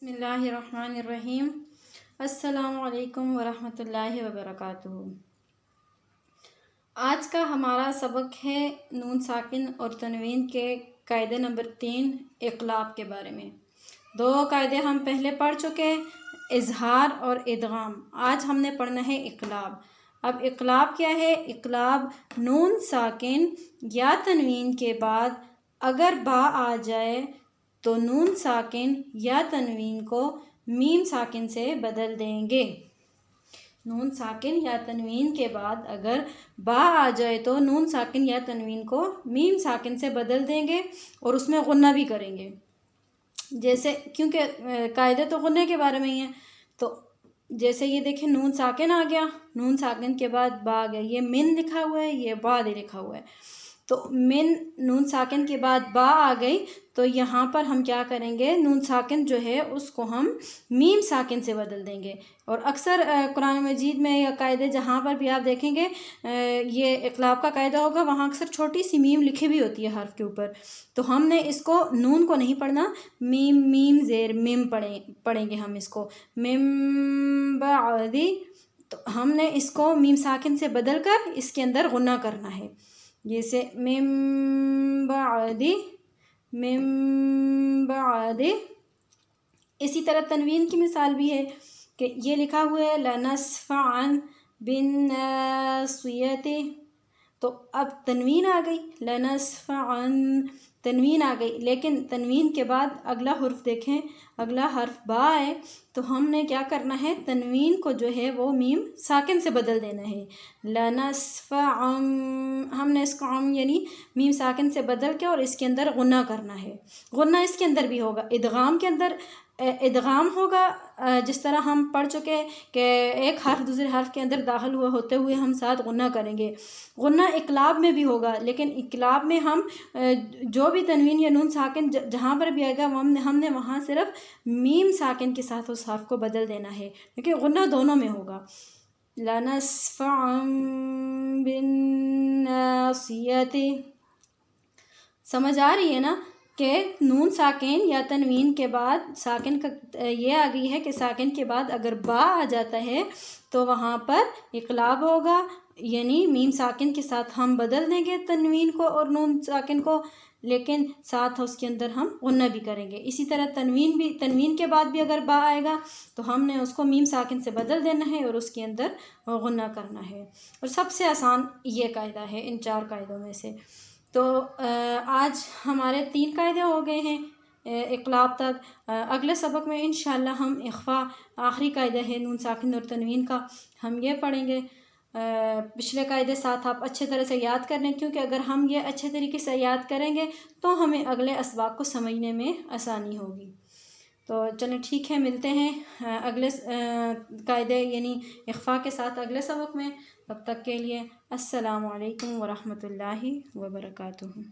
बिस्मिल्लाहिर्रहमानिर्रहीम। अस्सलामुअलैकुम वरहमतुल्लाहि वबरकातुहू। आज का हमारा सबक है नून साकिन और तनवीन के कायदे नंबर 3 इक़लाब के बारे में। दो कायदे हम पहले पढ़ चुके हैं, इज़हार और इदगाम। आज हमने पढ़ना है इक़लाब। अब इक़लाब क्या है? इक़लाब नून साकिन या तनवीन के बाद अगर बा आ जाए तो नून साकिन या तनवीन को मीम साकिन से बदल देंगे। नून साकिन या तनवीन के बाद अगर बा आ जाए तो नून साकिन या तनवीन को मीम साकिन से बदल देंगे और उसमें गुन्ना भी करेंगे। जैसे क्योंकि कायदे तो गुन्ने के बारे में ही हैं, तो जैसे ये देखें नून साकिन आ गया, नून साकिन के बाद बा आ गया, ये मिन लिखा हुआ है, ये बाद लिखा हुआ है। तो मिन नून साकिन के बाद बा आ गई तो यहाँ पर हम क्या करेंगे, नून साकिन जो है उसको हम मीम साकिन से बदल देंगे। और अक्सर कुरान मजीद में या कायदे जहाँ पर भी आप देखेंगे ये इक़लाब का कायदा होगा, वहाँ अक्सर छोटी सी मीम लिखी भी होती है हर्फ के ऊपर। तो हमने इसको नून को नहीं पढ़ना, मीम मीम ज़ेर मिम पढ़ेंगे हम इसको मिम बादी। तो हमने इसको मीम साकिन से बदल कर इसके अंदर गुन्ना करना है, जैसे मिम बादी। इसी तरह तनवीन की मिसाल भी है कि ये लिखा हुआ है लनस्फ़अन बिन्नासियति। तो अब तनवीन आ गई, लनस्फ़अन तनवीन आ गई, लेकिन तनवीन के बाद अगला हर्फ देखें, अगला हर्फ बा है। तो हमने क्या करना है, तनवीन को जो है वो मीम साकिन से बदल देना है। लनस्फ़अन, हमने इसको अम यानी मीम साकिन से बदल के और इसके अंदर गुन्ना करना है। गुन्ना इसके अंदर भी होगा, इदगाम के अंदर इदगाम होगा। जिस तरह हम पढ़ चुके हैं कि एक हर्फ दूसरे हर्फ के अंदर दाखिल हुआ होते हुए हम साथ गुन्ना करेंगे। गुन्ना इक़लाब में भी होगा, लेकिन इक़लाब में हम जो भी तनवीन या नून साकिन जहाँ पर भी आएगा वो हमने वहाँ सिर्फ मीम साकिन के साथ उस हर्फ को बदल देना है, क्योंकि गुन्ना दोनों में होगा। लनस्फ़अन बिन्नासियति। समझ आ रही है ना कि नून साकिन या तनवीन के बाद साकिन का ये आ गई है कि साकिन के बाद अगर बा आ जाता है तो वहाँ पर इक़लाब होगा, यानी मीम साकिन के साथ हम बदल देंगे तनवीन को और नून साकिन को, लेकिन साथ उसके अंदर हम गुन्ना भी करेंगे। इसी तरह तनवीन के बाद भी अगर बा आएगा तो हमने उसको मीम साकिन से बदल देना है और उसके अंदर गुन्ना करना है। और सबसे आसान ये कायदा है इन 4 कायदों में से। तो आज हमारे 3 कायदे हो गए हैं इक़लाब तक। अगले सबक में इंशाअल्लाह हम इख़फ़ा आखिरी कायदा है नून साकिन और तनवीन का, हम ये पढ़ेंगे। पिछले कायदे साथ आप अच्छे तरह से याद कर लें, क्योंकि अगर हम ये अच्छे तरीके से याद करेंगे तो हमें अगले असबाब को समझने में आसानी होगी। तो चलें ठीक है, मिलते हैं अगले कायदे यानी इख़फ़ा के साथ अगले सबक में। तब तक के लिए अस्सलामु अलैकुम वरहमतुल्लाहि वबरकातुहू।